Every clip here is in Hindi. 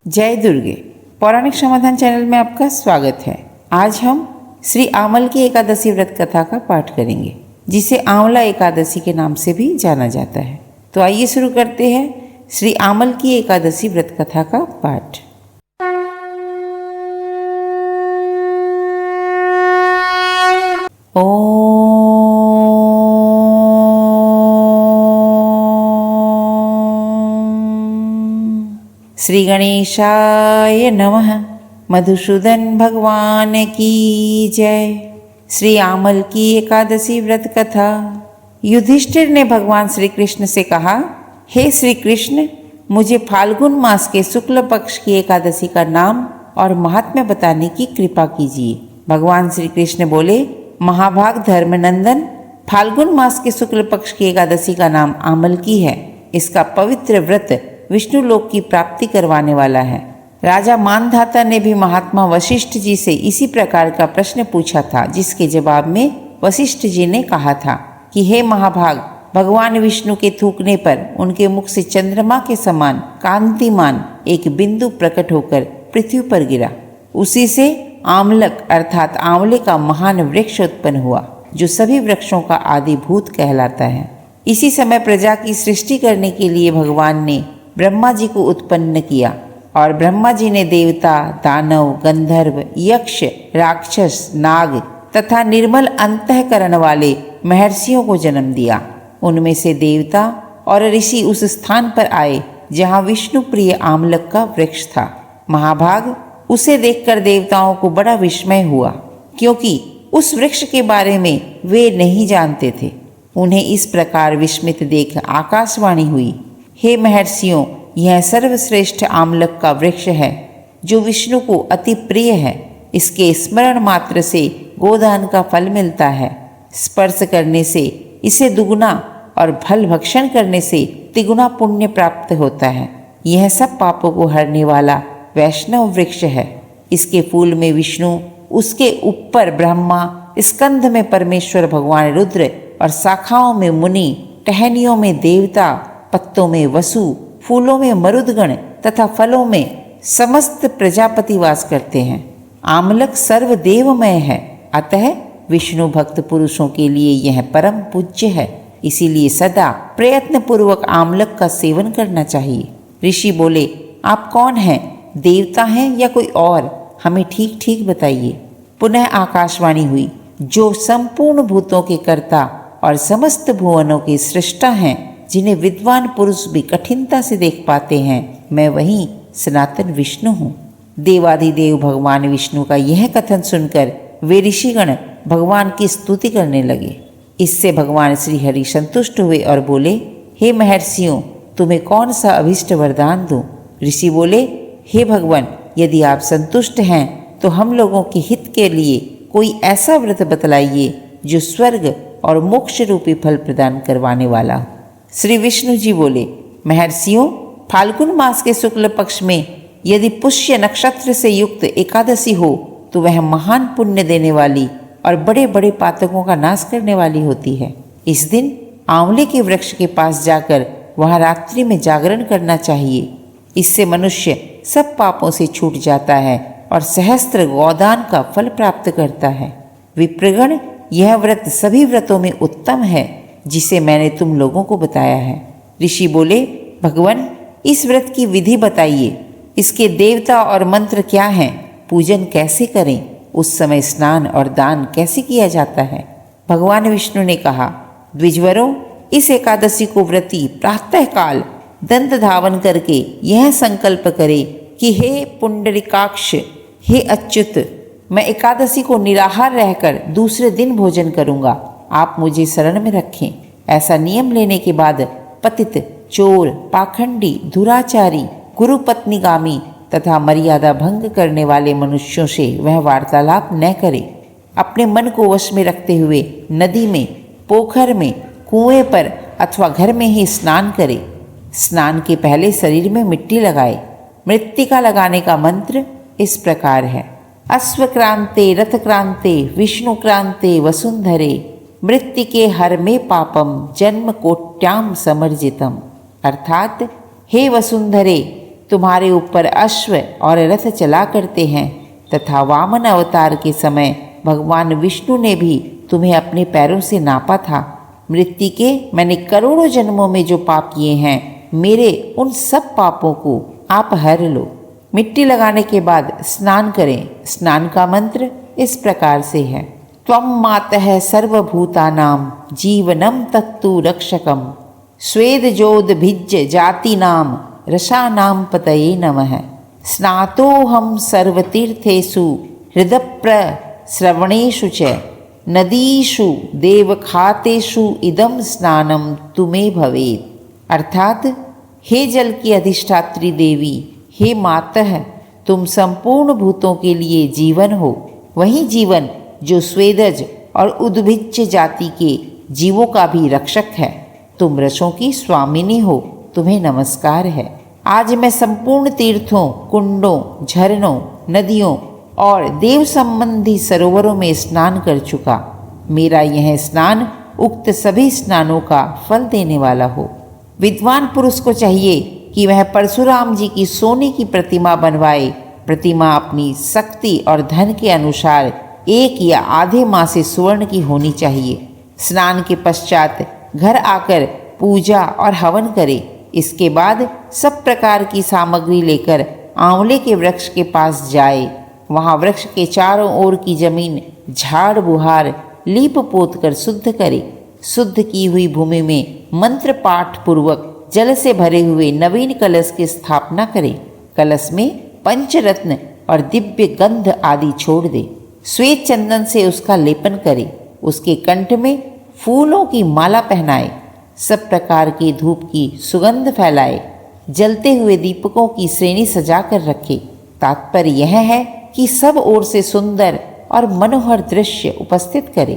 जय दुर्गे। पौराणिक समाधान चैनल में आपका स्वागत है। आज हम श्री आमल की एकादशी व्रत कथा का पाठ करेंगे, जिसे आंवला एकादशी के नाम से भी जाना जाता है। तो आइए शुरू करते हैं श्री आमल की एकादशी व्रत कथा का पाठ। श्री गणेशाय नमः। मधुसूदन भगवान की जय। श्री आमल की एकादशी व्रत कथा। युधिष्ठिर ने भगवान श्री कृष्ण से कहा, हे श्री कृष्ण, मुझे फाल्गुन मास के शुक्ल पक्ष की एकादशी का नाम और महात्म्य बताने की कृपा कीजिए। भगवान श्री कृष्ण बोले, महाभाग धर्मनंदन, फाल्गुन मास के शुक्ल पक्ष की एकादशी का नाम आमल की है। इसका पवित्र व्रत विष्णु लोक की प्राप्ति करवाने वाला है। राजा मानधाता ने भी महात्मा वशिष्ठ जी से इसी प्रकार का प्रश्न पूछा था, जिसके जवाब में वशिष्ठ जी ने कहा था कि हे महाभाग, भगवान विष्णु के थूकने पर उनके मुख से चंद्रमा के समान कांतिमान एक बिंदु प्रकट होकर पृथ्वी पर गिरा। उसी से आमलक अर्थात आंवले का महान वृक्ष उत्पन्न हुआ, जो सभी वृक्षों का आदिभूत कहलाता है। इसी समय प्रजा की सृष्टि करने के लिए भगवान ने ब्रह्मा जी को उत्पन्न किया और ब्रह्मा जी ने देवता, दानव, गंधर्व, यक्ष, राक्षस, नाग तथा निर्मल अंतःकरण वाले महर्षियों को जन्म दिया। उनमें से देवता और ऋषि उस स्थान पर आए जहाँ विष्णु प्रिय आमलक का वृक्ष था। महाभाग, उसे देखकर देवताओं को बड़ा विस्मय हुआ, क्योंकि उस वृक्ष के बारे में वे नहीं जानते थे। उन्हें इस प्रकार विस्मित देख आकाशवाणी हुई, हे महर्षियों, यह सर्वश्रेष्ठ आमलक का वृक्ष है, जो विष्णु को अति प्रिय है। इसके स्मरण मात्र से गोदान का फल मिलता है। स्पर्श करने से इसे दुगुना और फल भक्षण करने से तिगुना पुण्य प्राप्त होता है। यह सब पापों को हरने वाला वैष्णव वृक्ष है। इसके फूल में विष्णु, उसके ऊपर ब्रह्मा, स्कंध में परमेश्वर भगवान रुद्र और शाखाओं में मुनि, टहनियों में देवता, पत्तों में वसु, फूलों में मरुदगण तथा फलों में समस्त प्रजापति वास करते हैं। आमलक सर्वदेवमय है, अतः विष्णु भक्त पुरुषों के लिए यह परम पूज्य है। इसीलिए सदा प्रयत्न पूर्वक आमलक का सेवन करना चाहिए। ऋषि बोले, आप कौन हैं? देवता हैं या कोई और? हमें ठीक ठीक बताइए। पुनः आकाशवाणी हुई, जो संपूर्ण भूतों के कर्ता और समस्त भुवनों के सृष्टा हैं, जिन्हें विद्वान पुरुष भी कठिनता से देख पाते हैं, मैं वही सनातन विष्णु हूँ। देवाधिदेव भगवान विष्णु का यह कथन सुनकर वे ऋषिगण भगवान की स्तुति करने लगे। इससे भगवान श्री हरि संतुष्ट हुए और बोले, हे महर्षियों, तुम्हें कौन सा अभिष्ट वरदान दूं? ऋषि बोले, हे भगवान, यदि आप संतुष्ट हैं तो हम लोगों के हित के लिए कोई ऐसा व्रत बतलाइए जो स्वर्ग और मोक्ष रूपी फल प्रदान करवाने वाला हो। श्री विष्णु जी बोले, महर्षियों, फाल्गुन मास के शुक्ल पक्ष में यदि पुष्य नक्षत्र से युक्त एकादशी हो तो वह महान पुण्य देने वाली और बड़े बड़े पातकों का नाश करने वाली होती है। इस दिन आंवले के वृक्ष के पास जाकर वहां रात्रि में जागरण करना चाहिए। इससे मनुष्य सब पापों से छूट जाता है और सहस्त्र गोदान का फल प्राप्त करता है। विप्रगण, यह व्रत सभी व्रतों में उत्तम है, जिसे मैंने तुम लोगों को बताया है। ऋषि बोले, भगवान, इस व्रत की विधि बताइए। इसके देवता और मंत्र क्या हैं? पूजन कैसे करें? उस समय स्नान और दान कैसे किया जाता है? भगवान विष्णु ने कहा, द्विजवरों, इस एकादशी को व्रती प्रातः काल दंत धावन करके यह संकल्प करे कि हे पुंडरीकाक्ष, हे अच्युत, मैं एकादशी को निराहार रहकर दूसरे दिन भोजन करूंगा। आप मुझे शरण में रखें। ऐसा नियम लेने के बाद पतित, चोर, पाखंडी, दुराचारी, गुरुपत्नीगामी तथा मर्यादा भंग करने वाले मनुष्यों से वह वार्तालाप न करे। अपने मन को वश में रखते हुए नदी में, पोखर में, कुएं पर अथवा घर में ही स्नान करे। स्नान के पहले शरीर में मिट्टी लगाए। मृत्तिका लगाने का मंत्र इस प्रकार है, अश्वक्रांते रथक्रांते विष्णुक्रांते वसुंधरे मृत्तिके हर में पापम जन्म कोट्याम समर्जितम। अर्थात, हे वसुंधरे, तुम्हारे ऊपर अश्व और रथ चला करते हैं तथा वामन अवतार के समय भगवान विष्णु ने भी तुम्हें अपने पैरों से नापा था। मृत्यु के मैंने करोड़ों जन्मों में जो पाप किए हैं, मेरे उन सब पापों को आप हर लो। मिट्टी लगाने के बाद स्नान करें। स्नान का मंत्र इस प्रकार से है। त्वं मातः सर्वभूतानां जीवनं तत्तु रक्षकम् स्वेदजोदभिज्य जातीनां रसानां पतये नमः। स्नातोऽहं सर्वतीर्थेषु हृदप्रस्रवणेषु च नदीषु देवखातेषु इदं स्नानं तुमे भवेत्। अर्थात हे जल की अधिष्ठात्री देवी, हे मातः, तुम संपूर्ण भूतों के लिए जीवन हो, वही जीवन जो स्वेदज और उद्भिज्ज जाति के जीवों का भी रक्षक है। तुम रसों की स्वामिनी हो, तुम्हें नमस्कार है। आज मैं संपूर्ण तीर्थों, कुंडों, झरनों, नदियों और देव संबंधी सरोवरों में स्नान कर चुका। मेरा यह स्नान उक्त सभी स्नानों का फल देने वाला हो। विद्वान पुरुष को चाहिए कि वह परशुराम जी की सोने की प्रतिमा बनवाए। प्रतिमा अपनी शक्ति और धन के अनुसार 1 या आधे माह से सुवर्ण की होनी चाहिए। स्नान के पश्चात घर आकर पूजा और हवन करे। इसके बाद सब प्रकार की सामग्री लेकर आंवले के वृक्ष के पास जाए। वहां वृक्ष के चारों ओर की जमीन झाड़ बुहार लीप पोत कर शुद्ध करे। शुद्ध की हुई भूमि में मंत्र पाठ पूर्वक जल से भरे हुए नवीन कलश की स्थापना करे। कलश में पंचरत्न और दिव्य गंध आदि छोड़ दे। श्वेत चंदन से उसका लेपन करे। उसके कंठ में फूलों की माला पहनाए। सब प्रकार के धूप की सुगंध फैलाए। जलते हुए दीपकों की श्रेणी सजा कर रखे। तात्पर्य यह है कि सब ओर से सुंदर और मनोहर दृश्य उपस्थित करे।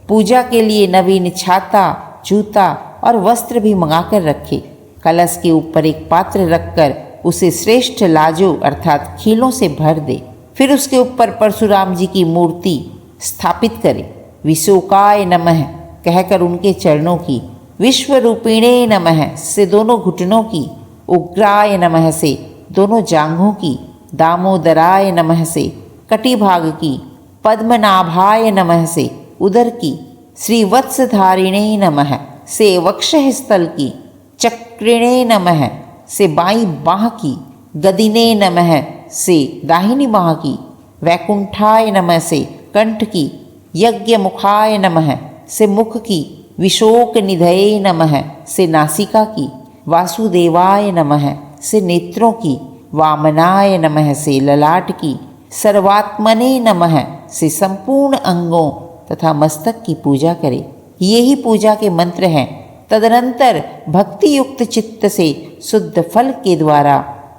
पूजा के लिए नवीन छाता, जूता और वस्त्र भी मंगाकर रखे। कलश के ऊपर एक पात्र रखकर उसे श्रेष्ठ लाजों अर्थात खीलों से भर दे। फिर उसके ऊपर परशुराम जी की मूर्ति स्थापित करे। विशोकाय नमः कहकर उनके चरणों की, विश्वरूपिणे नमः से दोनों घुटनों की, उग्राय नमः से दोनों जांघों की, दामोदराय नमः से कटिभाग की, पद्मनाभाय नमः से उदर की, श्रीवत्सधारिणे नमः से वक्षः स्थल की, चक्रिणे नमः से बाईं बाह की, गदिने नमः से दाहिनी बाह की, वैकुंठाय नमः से कंठ की, यज्ञ मुखाय नमः से मुख की, विशोक निधये नमः से नासिका की, वासुदेवाय नमः से नेत्रों की, वामनाय नमः से ललाट की, सर्वात्मने नमः से संपूर्ण अंगों तथा मस्तक की पूजा करे। ये ही पूजा के मंत्र हैं। तदनंतर भक्ति युक्त चित्त से शुद्ध फल के द्वारा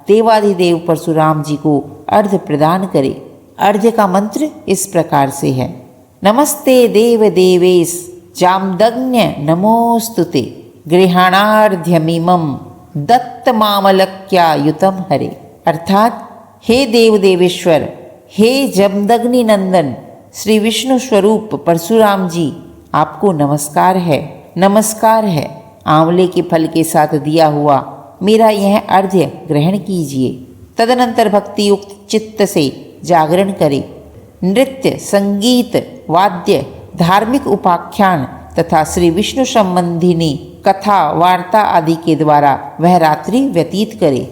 देवाधिदेव परशुराम जी को अर्घ्य प्रदान करे। अर्घ्य का मंत्र इस प्रकार से है। नमस्ते देव देवेश जामदग्न्य नमोस्तुते गृहाणार्ध्यमिमं दत्त मामलक्या युतम हरे। अर्थात हे देव देवेश्वर, हे जमदग्नि नंदन श्री विष्णु स्वरूप परशुराम जी, आपको नमस्कार है, नमस्कार है। आंवले के फल के साथ दिया हुआ मेरा यह अर्घ्य ग्रहण कीजिए। तदनंतर भक्ति युक्त चित्त से जागरण करें। नृत्य, संगीत, वाद्य, धार्मिक उपाख्यान तथा श्री विष्णु संबंधिनी कथा वार्ता आदि के द्वारा वह रात्रि व्यतीत करे।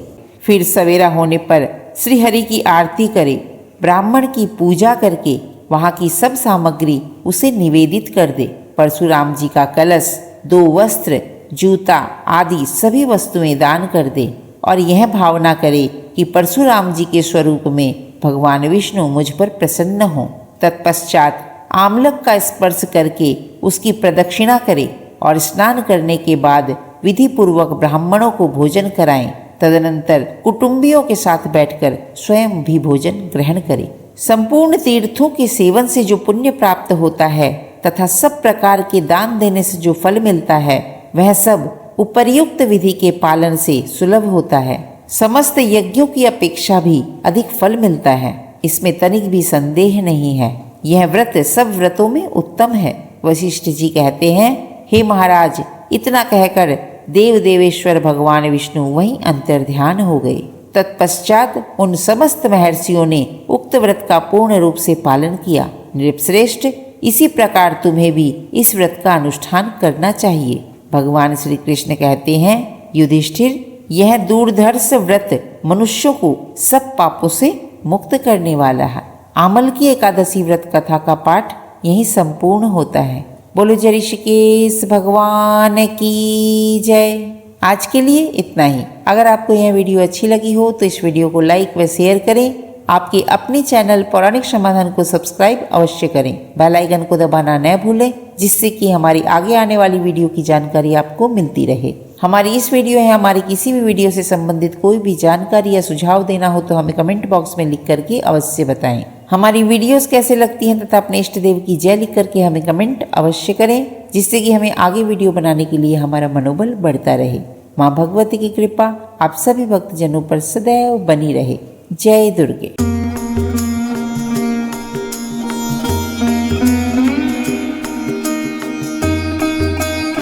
फिर सवेरा होने पर श्रीहरि की आरती करे। ब्राह्मण की पूजा करके वहाँ की सब सामग्री उसे निवेदित कर दे। परशुराम जी का कलश, 2 वस्त्र, जूता आदि सभी वस्तुएं दान कर दे और यह भावना करे कि परशुराम जी के स्वरूप में भगवान विष्णु मुझ पर प्रसन्न हों। तत्पश्चात आमलक का स्पर्श करके उसकी प्रदक्षिणा करे और स्नान करने के बाद विधि पूर्वक ब्राह्मणों को भोजन कराएं। तदनंतर कुटुंबियों के साथ बैठकर स्वयं भी भोजन ग्रहण करे। संपूर्ण तीर्थों के सेवन से जो पुण्य प्राप्त होता है तथा सब प्रकार के दान देने से जो फल मिलता है, वह सब उपर्युक्त विधि के पालन से सुलभ होता है। समस्त यज्ञों की अपेक्षा भी अधिक फल मिलता है, इसमें तनिक भी संदेह नहीं है। यह व्रत सब व्रतों में उत्तम है। वशिष्ठ जी कहते हैं, हे महाराज, इतना कहकर देव देवेश्वर भगवान विष्णु वहीं अंतर्ध्यान हो गए। तत्पश्चात उन समस्त महर्षियों ने उक्त व्रत का पूर्ण रूप से पालन किया। नृपश्रेष्ठ, इसी प्रकार तुम्हें भी इस व्रत का अनुष्ठान करना चाहिए। भगवान श्री कृष्ण कहते हैं, युधिष्ठिर, यह दूरधर्ष व्रत मनुष्यों को सब पापों से मुक्त करने वाला है। आमल की एकादशी व्रत कथा का पाठ यही संपूर्ण होता है। बोलो जय ऋषिकेश भगवान की जय। आज के लिए इतना ही। अगर आपको यह वीडियो अच्छी लगी हो तो इस वीडियो को लाइक व शेयर करें। आपके अपने चैनल पौराणिक समाधान को सब्सक्राइब अवश्य करें। बेल आइकन को दबाना न भूलें, जिससे कि हमारी आगे आने वाली वीडियो की जानकारी आपको मिलती रहे। हमारी इस वीडियो या हमारी किसी भी वीडियो से संबंधित कोई भी जानकारी या सुझाव देना हो तो हमें कमेंट बॉक्स में लिख करके अवश्य बताएं। हमारी वीडियोस कैसे लगती हैं तथा अपने इष्ट देव की जय लिख करके हमें कमेंट अवश्य करें, जिससे कि हमें आगे वीडियो बनाने के लिए हमारा मनोबल बढ़ता रहे। माँ भगवती की कृपा आप सभी भक्तजनों पर सदैव बनी रहे। जय दुर्गे।